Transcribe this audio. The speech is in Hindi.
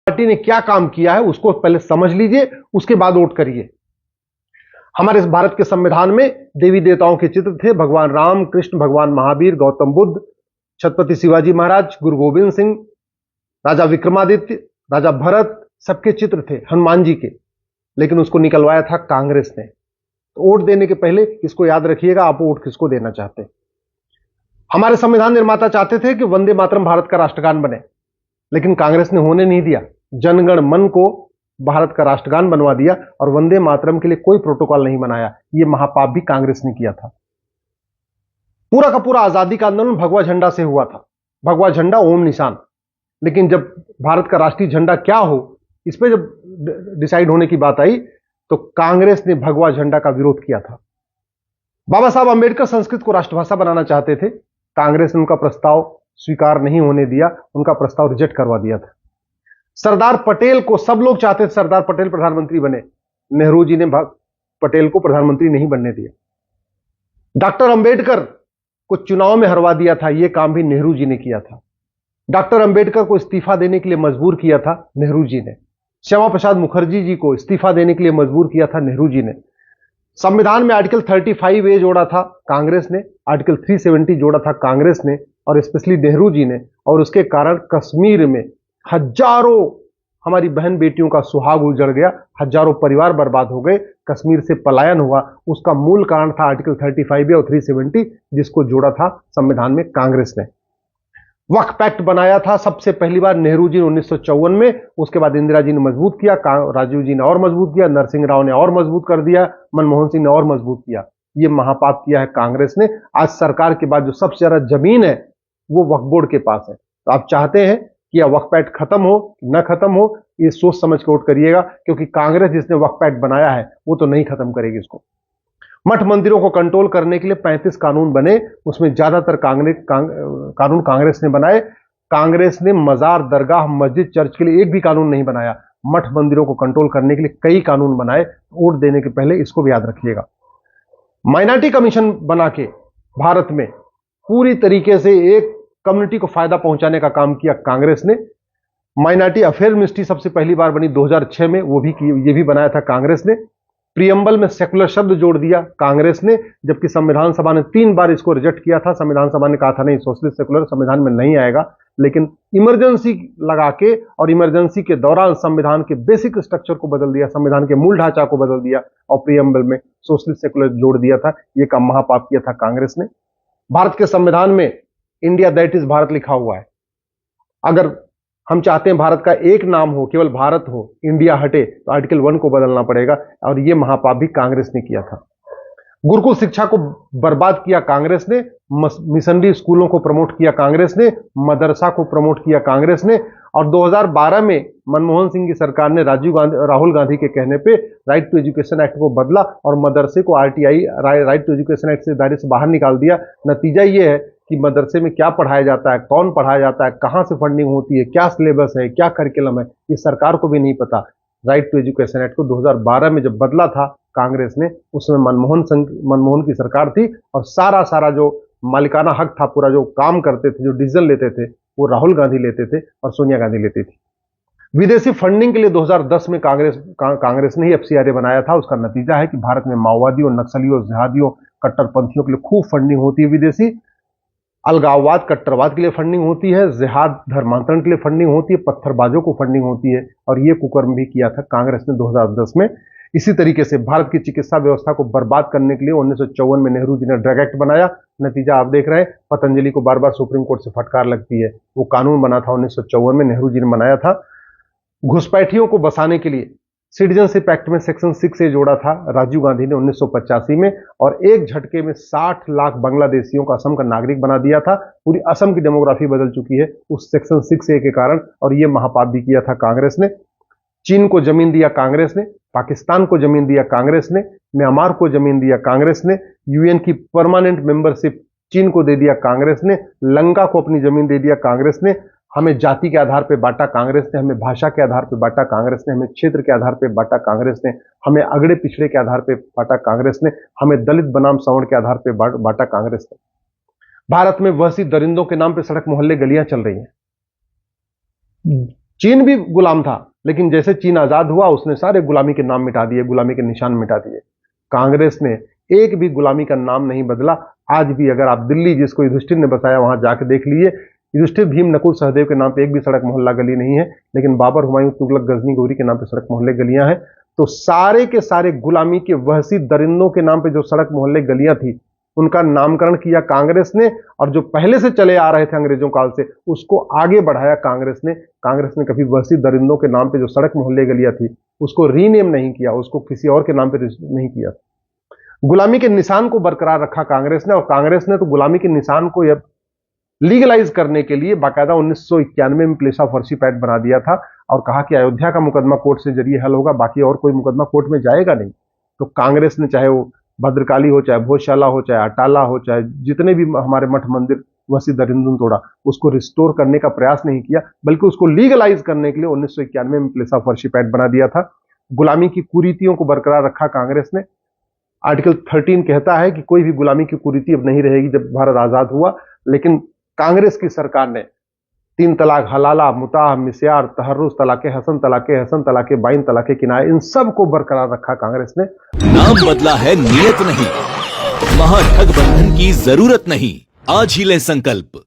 पार्टी ने क्या काम किया है उसको पहले समझ लीजिए, उसके बाद वोट करिए। हमारे इस भारत के संविधान में देवी देवताओं के चित्र थे, भगवान राम, कृष्ण, भगवान महावीर, गौतम बुद्ध, छत्रपति शिवाजी महाराज, गुरु गोविंद सिंह, राजा विक्रमादित्य, राजा भरत, सबके चित्र थे, हनुमान जी के। लेकिन उसको निकलवाया था कांग्रेस ने। तो वोट देने के पहले इसको याद रखिएगा, आप वोट किसको देना चाहते हैं। हमारे संविधान निर्माता चाहते थे कि वंदे मातरम भारत का राष्ट्रगान बने, लेकिन कांग्रेस ने होने नहीं दिया। जनगण मन को भारत का राष्ट्रगान बनवा दिया और वंदे मातरम के लिए कोई प्रोटोकॉल नहीं बनाया। यह महापाप भी कांग्रेस ने किया था। पूरा का पूरा आजादी का आंदोलन भगवा झंडा से हुआ था, भगवा झंडा ओम निशान। लेकिन जब भारत का राष्ट्रीय झंडा क्या हो, इस पे जब डिसाइड होने की बात आई तो कांग्रेस ने भगवा झंडा का विरोध किया था। बाबा साहब अंबेडकर संस्कृत को राष्ट्रभाषा बनाना चाहते थे, कांग्रेस ने उनका प्रस्ताव स्वीकार नहीं होने दिया, उनका प्रस्ताव रिजेक्ट करवा दिया था। सरदार पटेल को सब लोग चाहते थे, सरदार पटेल प्रधानमंत्री बने, नेहरू जी ने पटेल को प्रधानमंत्री नहीं बनने दिया। डॉक्टर अंबेडकर को चुनाव में हरवा दिया था, यह काम भी नेहरू जी ने किया था। डॉक्टर अंबेडकर को इस्तीफा देने के लिए मजबूर किया था नेहरू जी ने। श्यामा प्रसाद मुखर्जी जी को इस्तीफा देने के लिए मजबूर किया था नेहरू जी ने। संविधान में आर्टिकल 35A जोड़ा था कांग्रेस ने, आर्टिकल 370 जोड़ा था कांग्रेस ने और स्पेशली नेहरू जी ने। और उसके कारण कश्मीर में हजारों हमारी बहन बेटियों का सुहाग उजड़ गया, हजारों परिवार बर्बाद हो गए, कश्मीर से पलायन हुआ। उसका मूल कारण था आर्टिकल 35A और 370, जिसको जोड़ा था संविधान में कांग्रेस ने। वक्फ पैक्ट बनाया था सबसे पहली बार नेहरू जी ने 1954 में, उसके बाद इंदिरा जी ने मजबूत किया, राजीव जी ने और मजबूत किया, नरसिंह राव ने और मजबूत कर दिया, मनमोहन सिंह ने और मजबूत किया। यह महापाप किया है कांग्रेस ने। आज सरकार के बाद जो सबसे ज्यादा जमीन है वो वक्फ बोर्ड के पास है। तो आप चाहते हैं कि यह वक्फ पैक्ट खत्म हो न खत्म हो, ये सोच समझ के वोट करिएगा, क्योंकि कांग्रेस जिसने वक्फ पैक्ट बनाया है वो तो नहीं खत्म करेगी इसको। मठ मंदिरों को कंट्रोल करने के लिए 35 कानून बने, उसमें ज्यादातर कानून कांग्रेस ने बनाए। कांग्रेस ने मजार, दरगाह, मस्जिद, चर्च के लिए एक भी कानून नहीं बनाया। मठ मंदिरों को कंट्रोल करने के लिए कई कानून बनाए। वोट देने के पहले इसको भी याद रखिएगा। माइनॉरिटी कमीशन बना के भारत में पूरी तरीके से एक कम्युनिटी को फायदा पहुंचाने का काम किया कांग्रेस ने। माइनॉरिटी अफेयर मिनिस्ट्री सबसे पहली बार बनी 2006 में, ये भी बनाया था कांग्रेस ने। प्रियम्बल में सेकुलर शब्द जोड़ दिया कांग्रेस ने, जबकि संविधान सभा ने 3 बार इसको रिजेक्ट किया था। संविधान सभा ने कहा था नहीं, सोशलिस्ट सेकुलर संविधान में नहीं आएगा। लेकिन इमरजेंसी लगा के और इमरजेंसी के दौरान संविधान के बेसिक स्ट्रक्चर को बदल दिया, संविधान के मूल ढांचा को बदल दिया और प्रियम्बल में सोशलिस्ट सेकुलर जोड़ दिया था। यह काम महापाप किया था कांग्रेस ने। भारत के संविधान में इंडिया दैट इज भारत लिखा हुआ है। अगर हम चाहते हैं भारत का एक नाम हो, केवल भारत हो, इंडिया हटे, तो आर्टिकल 1 को बदलना पड़ेगा। और यह महापाप भी कांग्रेस ने किया था। गुरुकुल शिक्षा को बर्बाद किया कांग्रेस ने, मिशनरी स्कूलों को प्रमोट किया कांग्रेस ने, मदरसा को प्रमोट किया कांग्रेस ने। और 2012 में मनमोहन सिंह की सरकार ने राहुल गांधी के कहने पे राइट टू एजुकेशन एक्ट को बदला और मदरसे को RTI, right to education act से दायरे से बाहर निकाल दिया। नतीजा यह है कि मदरसे में क्या पढ़ाया जाता है, कौन पढ़ाया जाता है, कहां से फंडिंग होती है, क्या सिलेबस है, क्या करिकुलम है, ये सरकार को भी नहीं पता। राइट टू एजुकेशन एक्ट को 2012 में जब बदला था कांग्रेस ने, उसमें मनमोहन की सरकार थी और सारा जो मालिकाना हक था, पूरा जो काम करते थे, जो डिसीजन लेते थे, वो राहुल गांधी लेते थे और सोनिया गांधी लेती थी। विदेशी फंडिंग के लिए 2010 में कांग्रेस ने ही FCRA बनाया था। उसका नतीजा है कि भारत में माओवादियों, नक्सलियों, जिहादियों, कट्टरपंथियों के लिए खूब फंडिंग होती है विदेशी। अलगाववाद, कट्टरवाद के लिए फंडिंग होती है, जिहाद, धर्मांतरण के लिए फंडिंग होती है, पत्थरबाजों को फंडिंग होती है। और यह कुकर्म भी किया था कांग्रेस ने 2010 में। इसी तरीके से भारत की चिकित्सा व्यवस्था को बर्बाद करने के लिए 1954 में नेहरू जी ने ड्रग एक्ट बनाया। नतीजा आप देख रहे हैं, पतंजलि को बार बार सुप्रीम कोर्ट से फटकार लगती है। वो कानून बना था 1954 में, नेहरू जी ने बनाया था। घुसपैठियों को बसाने के लिए सिटीजनशिप एक्ट में सेक्शन 6A जोड़ा था राजीव गांधी ने 1985 में, और एक झटके में 60 लाख बांग्लादेशियों को असम का नागरिक बना दिया था। पूरी असम की डेमोग्राफी बदल चुकी है उस सेक्शन 6A के कारण। और यह महापाप भी किया था कांग्रेस ने। चीन को जमीन दिया कांग्रेस ने, पाकिस्तान को जमीन दिया कांग्रेस ने, म्यांमार को जमीन दिया कांग्रेस ने, UN की परमानेंट मेंबरशिप चीन को दे दिया कांग्रेस ने, लंका को अपनी जमीन दे दिया कांग्रेस ने। हमें जाति के आधार पर बांटा कांग्रेस ने, हमें भाषा के आधार पर बांटा कांग्रेस ने, हमें क्षेत्र के आधार पर बांटा कांग्रेस ने, हमें अगड़े पिछड़े के आधार पर बांटा कांग्रेस ने, हमें दलित बनाम सवर्ण के आधार पर बांटा कांग्रेस ने। भारत में वहसी दरिंदों के नाम पर सड़क मोहल्ले गलियां चल रही हैं। चीन भी गुलाम था, लेकिन जैसे चीन आजाद हुआ उसने सारे गुलामी के नाम मिटा दिए, गुलामी के निशान मिटा दिए। कांग्रेस ने एक भी गुलामी का नाम नहीं बदला। आज भी अगर आप दिल्ली, जिसको युधिष्ठिर ने बसाया, वहां जाके देख लीजिए, युधिष्ठिर, भीम, नकुल, सहदेव के नाम पे एक भी सड़क मोहल्ला गली नहीं है, लेकिन बाबर, हुमायूं, तुगलक, गजनी, गौरी के नाम पे सड़क मोहल्ले गलियां हैं। तो सारे के सारे गुलामी के वहशी दरिंदों के नाम पे जो सड़क मोहल्ले गलियां थी, उनका नामकरण किया कांग्रेस ने, और जो पहले से चले आ रहे थे अंग्रेजों काल से, उसको आगे बढ़ाया कांग्रेस ने। कांग्रेस ने कभी वहशी दरिंदों के नाम पे जो सड़क मोहल्ले गलियां थी उसको रीनेम नहीं किया, उसको किसी और के नाम पे नहीं किया। गुलामी के निशान को बरकरार रखा कांग्रेस ने, और कांग्रेस ने तो गुलामी के निशान को लीगलाइज करने के लिए बाकायदा 1991 में प्लेस ऑफ वर्शिप एक्ट बना दिया था, और कहा कि अयोध्या का मुकदमा कोर्ट से जरिए हल होगा, बाकी और कोई मुकदमा कोर्ट में जाएगा नहीं। तो कांग्रेस ने, चाहे वो भद्रकाली हो, चाहे भोजशाला हो, चाहे अटाला हो, चाहे जितने भी हमारे मठ मंदिर वसी दरिंदुन तोड़ा, उसको रिस्टोर करने का प्रयास नहीं किया, बल्कि उसको लीगलाइज करने के लिए 1991 में प्लेस ऑफ वर्शिप एक्ट बना दिया था। गुलामी की कुरीतियों को बरकरार रखा कांग्रेस ने। आर्टिकल 13 कहता है कि कोई भी गुलामी की कुरीति अब नहीं रहेगी जब भारत आजाद हुआ, लेकिन कांग्रेस की सरकार ने 3 तलाक, हलाला, मुताह, मिस्यार, तहर्रुस, तलाके हसन, तलाके हसन, तलाके बाइन, तलाके किनाए, इन सब को बरकरार रखा कांग्रेस ने। नाम बदला है, नियत नहीं। महाठगबंधन की जरूरत नहीं। आज ही लें संकल्प।